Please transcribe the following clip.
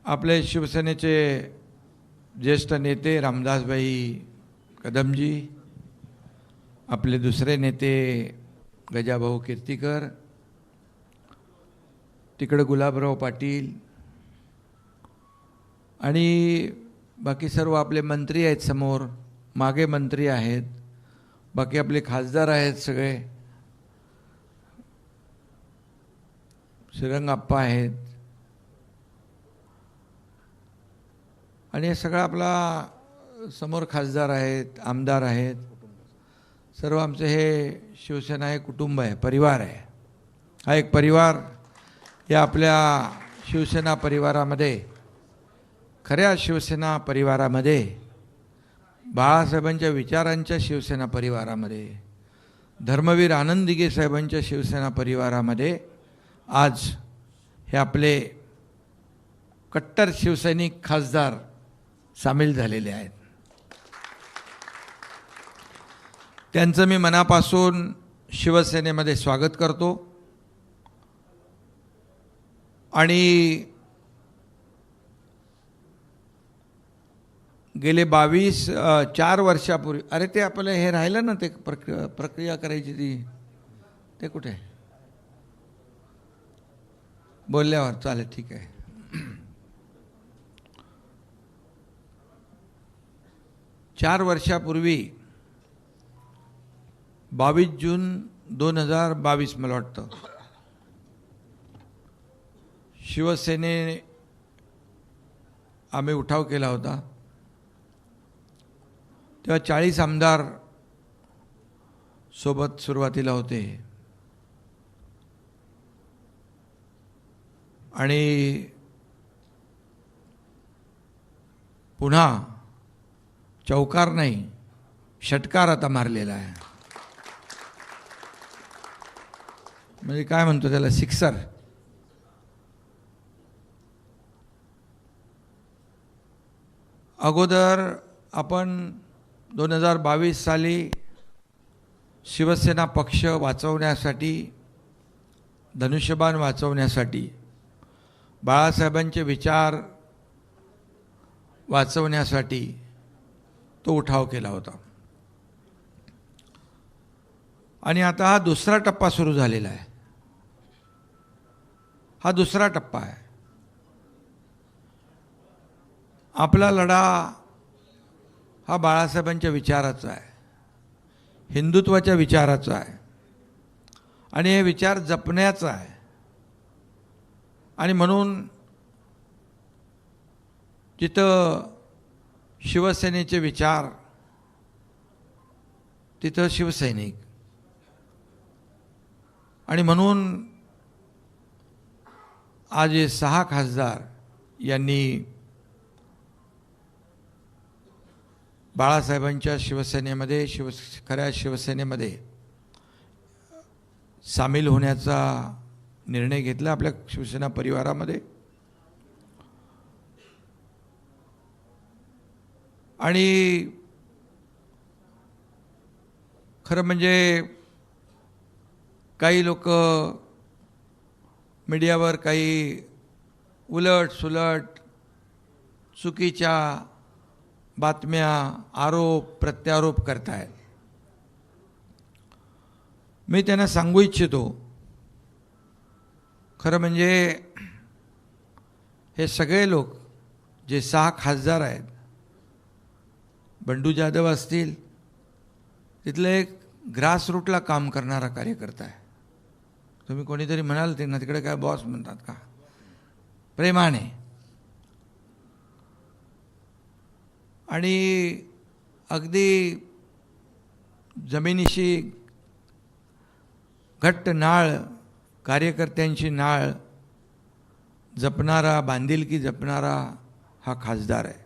आपले शिवसेनेचे ज्येष्ठ नेते रामदासभाई कदमजी, आपले दुसरे नेते गजाभाऊ कीर्तीकर, तिकडे गुलाबराव पाटील आणि बाकी सर्व आपले मंत्री आहेत, समोर मागे मंत्री आहेत, बाकी आपले खासदार आहेत, सगळे श्रीरंगाप्पा आहेत आणि हे सगळं आपला समोर खासदार आहेत, आमदार आहेत, सर्व आमचे हे शिवसेना हे कुटुंब आहे, परिवार आहे. हा एक परिवार या आपल्या शिवसेना परिवारामध्ये, खऱ्या शिवसेना परिवारामध्ये, बाळासाहेबांच्या विचारांच्या शिवसेना परिवारामध्ये, धर्मवीर आनंद दिघे साहेबांच्या शिवसेना परिवारामध्ये आज हे आपले कट्टर शिवसैनिक खासदार सामील झालेले आहेत. त्यांचं मी मनापासून शिवसेनेमध्ये स्वागत करतो आणि गेले 4 वर्षापूर्वी, अरे ते आपलं हे राहिलं ना, ते प्रक्रिया करायची ते कुठे बोलल्यावर चालेल, ठीक आहे. 4 वर्षापूर्वी 22 जून 2022 मला वाटतं, शिवसेनेने आम्ही उठाव केला होता. तेव्हा 40 आमदार सोबत सुरुवातीला होते आणि पुन्हा चौकार नाही, षटकार आता मारलेला आहे. म्हणजे काय म्हणतो त्याला, सिक्सर. अगोदर आपण 2022 साली शिवसेना पक्ष वाचवण्यासाठी, धनुष्यबाण वाचवण्यासाठी, बाळासाहेबांचे विचार वाचवण्यासाठी तो उठाव केला होता. आणि आता हा दुसरा टप्पा सुरू झालेला आहे. हा दुसरा टप्पा आहे. आपला लढा हा बाळासाहेबांच्या विचाराचा आहे, हिंदुत्वाच्या विचाराचा आहे आणि हे विचार जपण्याचा आहे. आणि म्हणून जिथं शिवसेनेचे विचार तिथं शिवसैनिक. आणि म्हणून आज हे 6 खासदार यांनी बाळासाहेबांच्या शिवसेनेमध्ये, खऱ्या शिवसेनेमध्ये सामील होण्याचा निर्णय घेतला आपल्या शिवसेना परिवारामध्ये. आणि खरं म्हणजे काही लोक मीडियावर काही उलट सुलट चुकीच्या बातम्या, आरोप प्रत्यारोप करतायत. मी त्यांना सांगू इच्छितो, खरं म्हणजे हे सगळे लोक जे 6 खासदार आहेत, बंडू जाधव असतील, तिथले एक ग्रासरूटला काम करणारा कार्यकर्ता आहे. तुम्ही कोणीतरी म्हणाल ते ना, तिकडे काय बॉस म्हणतात का, प्रेमाने. आणि अगदी जमिनीशी घट्ट नाळ, कार्यकर्त्यांची नाळ जपणारा, बांधिलकी जपणारा हा खासदार आहे.